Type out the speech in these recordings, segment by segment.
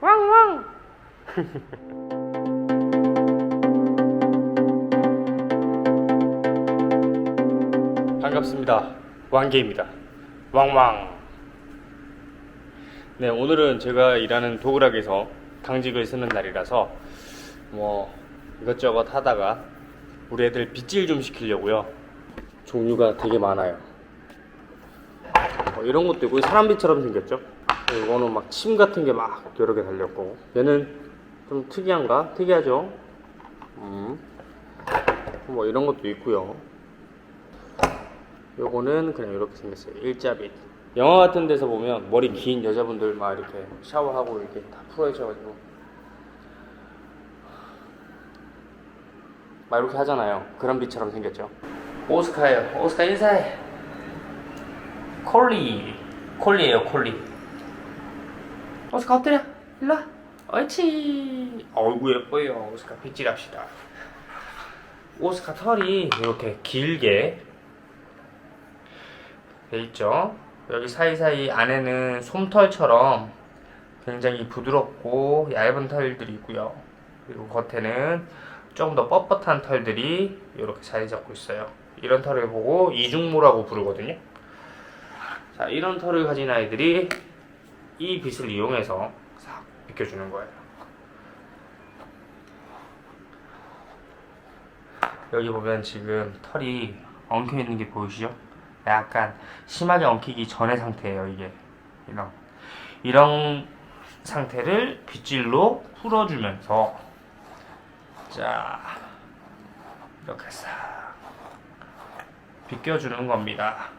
왕왕. 반갑습니다. 왕개입니다. 왕왕. 네, 오늘은 제가 일하는 도그락에서 당직을 쓰는 날이라서 이것저것 하다가 우리 애들 빗질 좀 시키려고요. 종류가 되게 많아요. 이런 것도 있고, 사람빗처럼 생겼죠? 이거는 막 침 같은 게 막 여러 개 달렸고, 얘는 좀 특이하죠? 이런 것도 있고요. 요거는 그냥 이렇게 생겼어요. 일자빗. 영화 같은 데서 보면 머리 긴 여자분들 막 이렇게 샤워하고 이렇게 다 풀어주셔가지고 막 이렇게 하잖아요. 그런 빛처럼 생겼죠. 오스카예요. 오스카 인사해. 콜리예요, 콜리. 오스카 엎드려. 일로와. 옳지. 어이구 예뻐요. 오스카 빗질합시다. 오스카 털이 이렇게 길게 돼 있죠. 여기 사이사이 안에는 솜털처럼 굉장히 부드럽고 얇은 털들이 있고요. 그리고 겉에는 좀 더 뻣뻣한 털들이 이렇게 자리 잡고 있어요. 이런 털을 보고 이중모라고 부르거든요. 자, 이런 털을 가진 아이들이 이 빗을 이용해서 싹 빗겨주는 거예요. 여기 보면 지금 털이 엉켜 있는 게 보이시죠? 약간 심하게 엉키기 전의 상태예요. 이게 이런 상태를 빗질로 풀어주면서, 자, 이렇게 싹 빗겨주는 겁니다.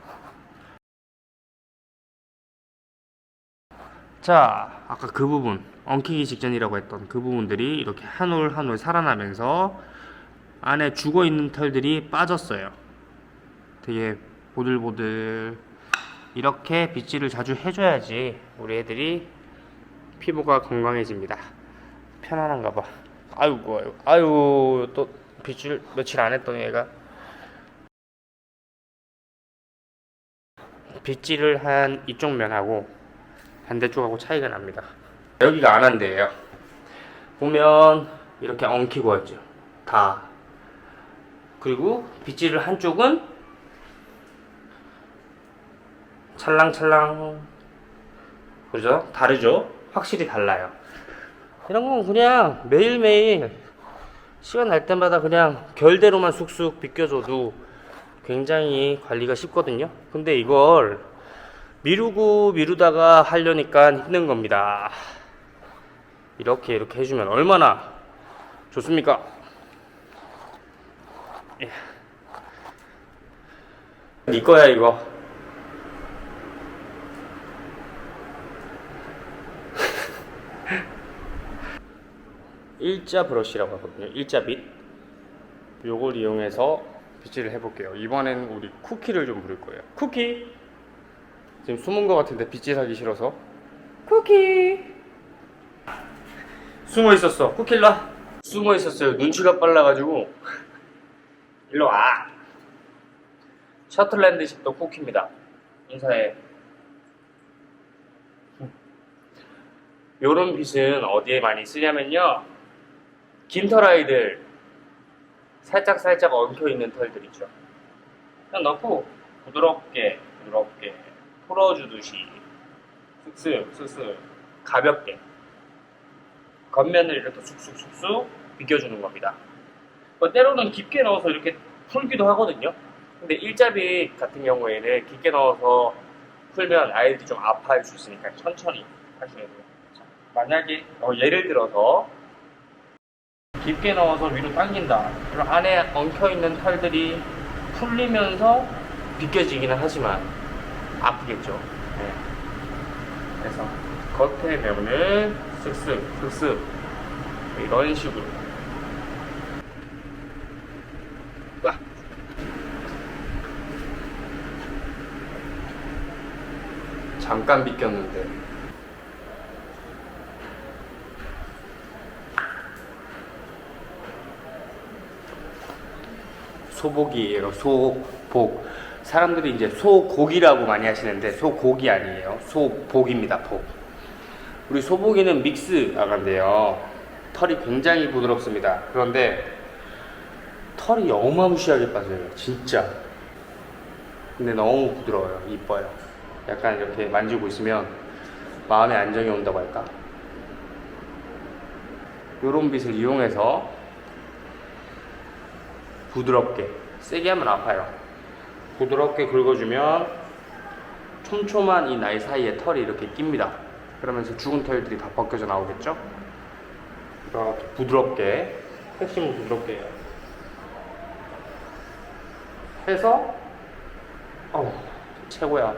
자, 아까 그 부분, 엉키기 직전이라고 했던 그 부분들이 이렇게 한 올 한 올 살아나면서 안에 죽어있는 털들이 빠졌어요. 되게 보들보들. 이렇게 빗질을 자주 해줘야지 우리 애들이 피부가 건강해집니다. 편안한가 봐. 아유, 또 빗질 며칠 안 했더니 얘가 빗질을 한 이쪽 면하고 반대쪽하고 차이가 납니다. 여기가 안 한대요. 보면 이렇게 엉키고 있죠. 다. 그리고 빗질을 한쪽은 찰랑찰랑. 그죠? 다르죠? 확실히 달라요. 이런 건 그냥 매일매일 시간 날 때마다 그냥 결대로만 쑥쑥 빗겨줘도 굉장히 관리가 쉽거든요. 근데 이걸 미루다가 하려니까 힘든 겁니다. 이렇게 해주면 얼마나 좋습니까? 네 거야 이거. 일자 브러쉬라고 하거든요. 일자빗. 요걸 이용해서 빗질을 해볼게요. 이번엔 우리 쿠키를 좀 부를 거예요. 쿠키! 지금 숨은 것 같은데 빗질하기 싫어서. 쿠키! 숨어 있었어. 쿠키 일로와. 숨어 있었어요. 눈치가 빨라가지고. 일로와. 셔틀랜드 십도 쿠키입니다. 인사해. 요런 빗은 어디에 많이 쓰냐면요, 긴 털 아이들 살짝 엉켜있는 털들 있죠. 그냥 넣고 부드럽게 풀어주듯이 쓱쓱 가볍게 겉면을 이렇게 쑥쑥 비껴주는 겁니다. 때로는 깊게 넣어서 이렇게 풀기도 하거든요. 근데 일자빗 같은 경우에는 깊게 넣어서 풀면 아이들이 좀 아파할 수 있으니까 천천히 하시면 돼요. 만약에 예를 들어서 깊게 넣어서 위로 당긴다. 그럼 안에 엉켜있는 털들이 풀리면서 비껴지기는 하지만 아프겠죠. 네. 그래서 겉에 면을 쓱쓱 이런 식으로. 잠깐 비꼈는데. 소복이에요. 소복. 사람들이 이제 소고기라고 많이 하시는데 소고기 아니에요. 소복입니다. 복. 우리 소복이는 믹스 아가인데요. 털이 굉장히 부드럽습니다. 그런데 털이 어마무시하게 빠져요. 진짜. 근데 너무 부드러워요. 이뻐요. 약간 이렇게 만지고 있으면 마음의 안정이 온다고 할까? 요런 빛을 이용해서 부드럽게, 세게 하면 아파요. 부드럽게 긁어주면 촘촘한 이 나이 사이에 털이 이렇게 낍니다. 그러면서 죽은 털들이 다 벗겨져 나오겠죠? 이렇게 부드럽게, 핵심은 부드럽게 해요. 해서 최고야.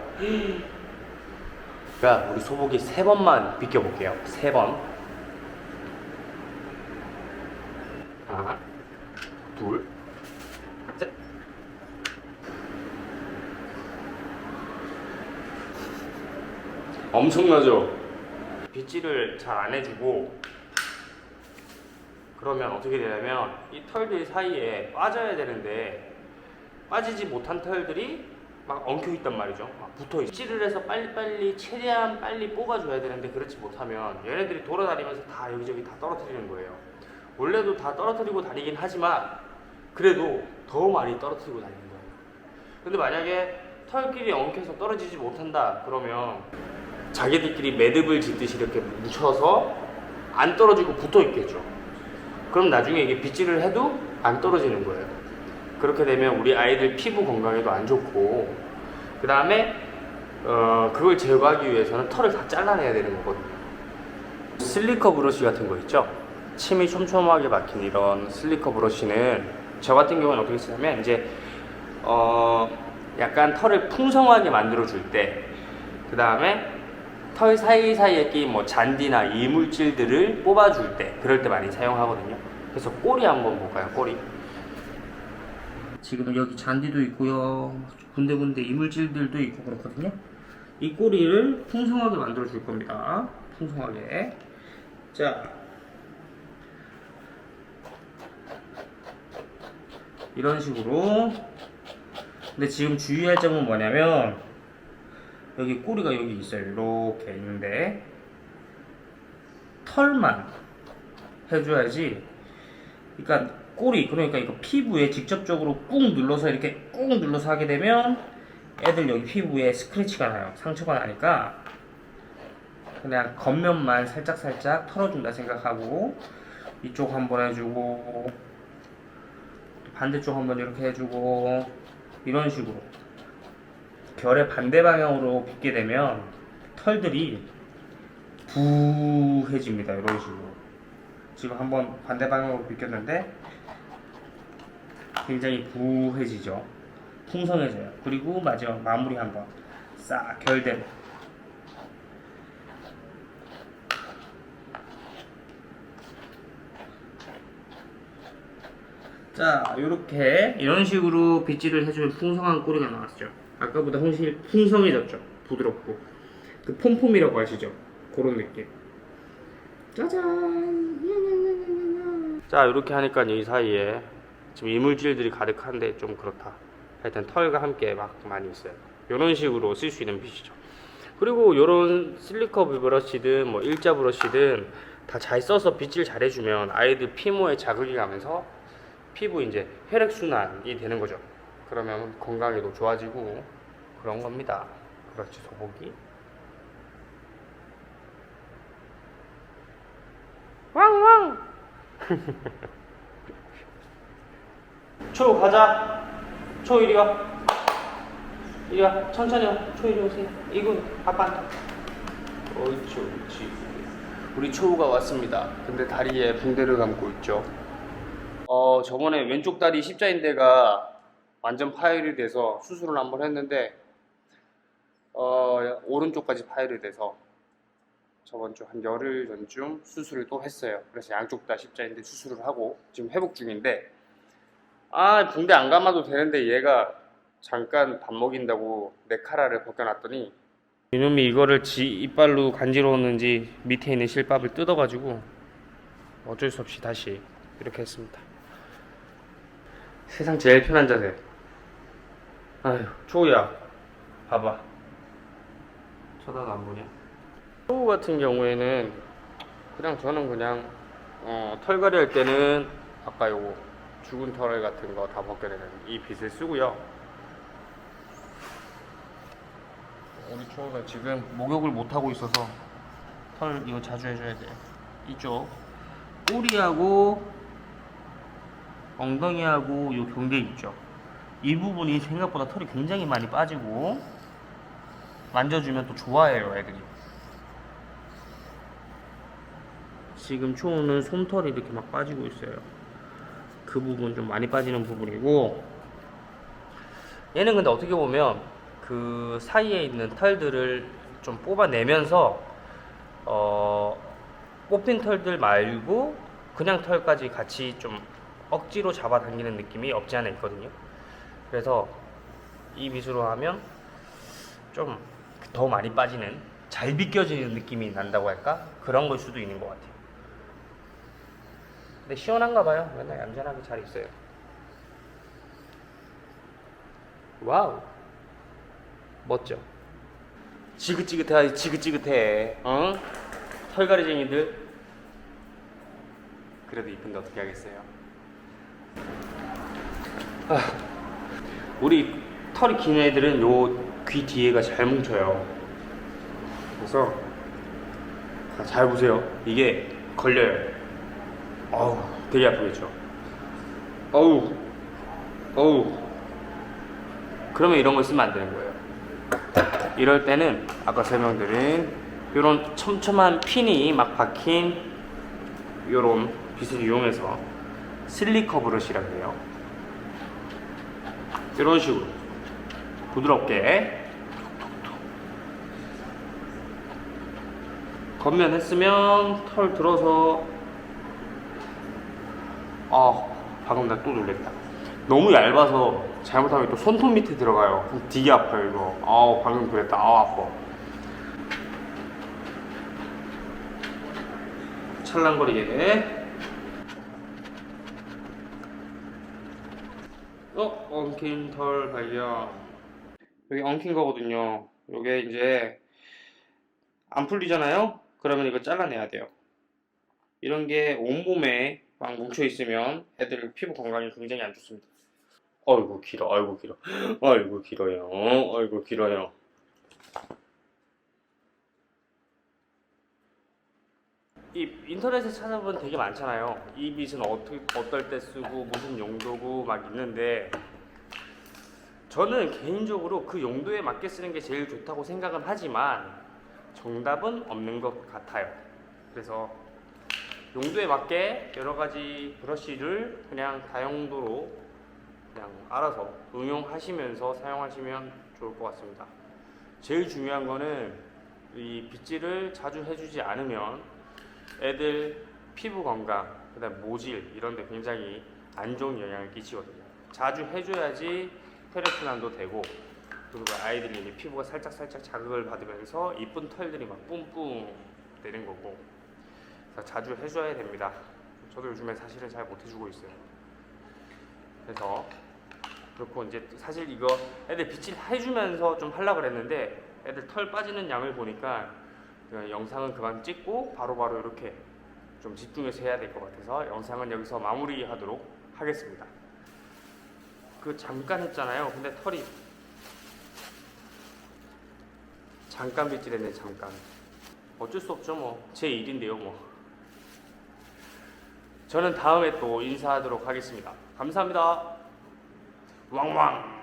그러니까 우리 소복이 3번만 비껴볼게요. 3번. 하나, 둘, 셋. 엄청나죠? 빗질을 잘 안 해주고 그러면 어떻게 되냐면 이 털들 사이에 빠져야 되는데 빠지지 못한 털들이 막 엉켜 있단 말이죠. 막 붙어 있어. 빗질을 해서 빨리빨리 최대한 빨리 뽑아줘야 되는데 그렇지 못하면 얘네들이 돌아다니면서 다 여기저기 다 떨어뜨리는 거예요. 원래도 다 떨어뜨리고 다니긴 하지만 그래도 더 많이 떨어뜨리고 다니는 거예요. 근데 만약에 털끼리 엉켜서 떨어지지 못한다 그러면 자기들끼리 매듭을 짓듯이 이렇게 묻혀서 안 떨어지고 붙어 있겠죠. 그럼 나중에 이게 빗질을 해도 안 떨어지는 거예요. 그렇게 되면 우리 아이들 피부 건강에도 안 좋고, 그 다음에 그걸 제거하기 위해서는 털을 다 잘라내야 되는 거거든요. 슬리커 브러쉬 같은 거 있죠? 침이 촘촘하게 박힌 이런 슬리커 브러쉬는 저 같은 경우는 어떻게 쓰냐면 이제 약간 털을 풍성하게 만들어 줄 때, 그 다음에 털 사이사이에 끼인 뭐 잔디나 이물질들을 뽑아줄 때, 그럴 때 많이 사용하거든요. 그래서 꼬리 한번 볼까요? 꼬리. 지금 여기 잔디도 있고요. 군데군데 이물질들도 있고 그렇거든요. 이 꼬리를 풍성하게 만들어 줄 겁니다. 풍성하게. 자, 이런 식으로. 근데 지금 주의할 점은 뭐냐면 여기 꼬리가 여기 있어요. 이렇게 있는데 털만 해줘야지. 그러니까 꼬리, 그러니까 이거 피부에 직접적으로 꾹 눌러서 이렇게 꾹 눌러서 하게 되면 애들 여기 피부에 스크래치가 나요. 상처가 나니까 그냥 겉면만 살짝살짝 털어준다 생각하고 이쪽 한번 해주고 반대쪽 한번 이렇게 해주고 이런 식으로 결의 반대 방향으로 빗게 되면 털들이 부해집니다. 이런 식으로. 지금 한번 반대 방향으로 빗겼는데 굉장히 부해지죠. 풍성해져요. 그리고 마지막 마무리 한번 싹 결대로. 자, 요렇게 이런 식으로 빗질을 해주면 풍성한 꼬리가 나왔죠. 아까보다 훨씬 풍성해졌죠. 부드럽고 그 폼폼이라고 아시죠? 그런 느낌. 짜잔. 자, 이렇게 하니까 이 사이에 지금 이물질들이 가득한데 좀 그렇다. 하여튼 털과 함께 막 많이 있어요. 이런 식으로 쓸 수 있는 빗이죠. 그리고 이런 실리커 브러쉬든 뭐 일자 브러쉬든 다 잘 써서 빗질 잘 해주면 아이들 피부에 자극이 가면서 피부 이제 혈액순환이 되는 거죠. 그러면 건강에도 좋아지고 그런 겁니다. 그렇지, 소복이. 왕왕. 초 가자. 초 이리 와. 이리 와. 천천히 와. 초 이리 오세요. 이거 아빠. 옳지 옳지. 우리 초우가 왔습니다. 근데 다리에 붕대를 감고 있죠. 저번에 왼쪽 다리 십자인대가 완전 파열이 돼서 수술을 한번 했는데 오른쪽까지 파열이 돼서 저번 주 한 열흘 전쯤 수술을 또 했어요. 그래서 양쪽 다 십자인대 수술을 하고 지금 회복 중인데, 붕대 안 감아도 되는데 얘가 잠깐 밥 먹인다고 네카라를 벗겨놨더니 이놈이 이거를 지 이빨로 간지러웠는지 밑에 있는 실밥을 뜯어가지고 어쩔 수 없이 다시 이렇게 했습니다. 세상 제일 편한 자세. 아휴, 초우야 봐봐. 쳐다도 안 보냐? 초우 같은 경우에는 저는 그냥 털갈이 할 때는 아까 요거 죽은 털 같은 거 다 벗겨내는 이 빗을 쓰고요. 우리 초우가 지금 목욕을 못 하고 있어서 털 이거 자주 해줘야 돼요. 이쪽 꼬리하고 엉덩이하고 요 경계 있죠. 이 부분이 생각보다 털이 굉장히 많이 빠지고 만져주면 또 좋아해요, 애들이. 지금 초우는 솜털이 이렇게 막 빠지고 있어요. 그 부분 좀 많이 빠지는 부분이고, 얘는 근데 어떻게 보면 그 사이에 있는 털들을 좀 뽑아내면서 뽑힌 털들 말고 그냥 털까지 같이 좀 억지로 잡아당기는 느낌이 없지 않아 있거든요. 그래서 이 빗으로 하면 좀 더 많이 빠지는, 잘 비껴지는 느낌이 난다고 할까? 그런 걸 수도 있는 것 같아요. 근데 시원한가 봐요. 맨날 얌전하게 잘 있어요. 와우, 멋져. 지긋지긋해, 지긋지긋해. 털가리쟁이들. 그래도 이쁜데 어떻게 하겠어요. 우리 털이 긴 애들은 요 귀 뒤에가 잘 뭉쳐요. 그래서 잘 보세요. 이게 걸려요. 어우, 되게 아프겠죠. 어우. 그러면 이런 걸 쓰면 안 되는 거예요. 이럴 때는 아까 설명드린 요런 촘촘한 핀이 막 박힌 요런 빗을 이용해서 슬리커 브러쉬라고 해요. 이런 식으로 부드럽게 겉면 했으면 털 들어서 방금 나 또 놀랬다. 너무 얇아서 잘못하면 또 손톱 밑에 들어가요. 그럼 되게 아파요 이거. 방금 그랬다. 아파. 찰랑거리게. 엉킨 털 발견. 여기 엉킨 거거든요. 요게 이제 안 풀리잖아요? 그러면 이거 잘라내야 돼요. 이런 게 온몸에 막 뭉쳐 있으면 애들 피부 건강이 굉장히 안 좋습니다. 아이고 길어, 아이고 길어, 아이고 길어요, 아이고 길어요. 이 인터넷에 찾아보면 되게 많잖아요. 이 빗은 어떨 때 쓰고 무슨 용도고 막 있는데, 저는 개인적으로 그 용도에 맞게 쓰는 게 제일 좋다고 생각은 하지만 정답은 없는 것 같아요. 그래서 용도에 맞게 여러 가지 브러쉬를 그냥 다용도로 그냥 알아서 응용하시면서 사용하시면 좋을 것 같습니다. 제일 중요한 거는 이 빗질을 자주 해주지 않으면 애들 피부 건강, 그다음 모질 이런 데 굉장히 안 좋은 영향을 끼치거든요. 자주 해줘야지 혈액순환도 되고, 그리고 아이들이 피부가 살짝 자극을 받으면서 이쁜 털들이 막 뿜뿜 되는 거고, 그래서 자주 해줘야 됩니다. 저도 요즘에 사실은 잘 못 해주고 있어요. 그래서 그렇고, 이제 사실 이거 애들 빗질 해주면서 좀 하려고 그랬는데 애들 털 빠지는 양을 보니까 영상은 그만 찍고 바로바로 이렇게 좀 집중해서 해야 될 것 같아서 영상은 여기서 마무리하도록 하겠습니다. 그 잠깐 했잖아요. 근데 털이 잠깐 빗질했네. 잠깐. 어쩔 수 없죠 뭐. 제 일인데요 뭐. 저는 다음에 또 인사하도록 하겠습니다. 감사합니다. 왕왕.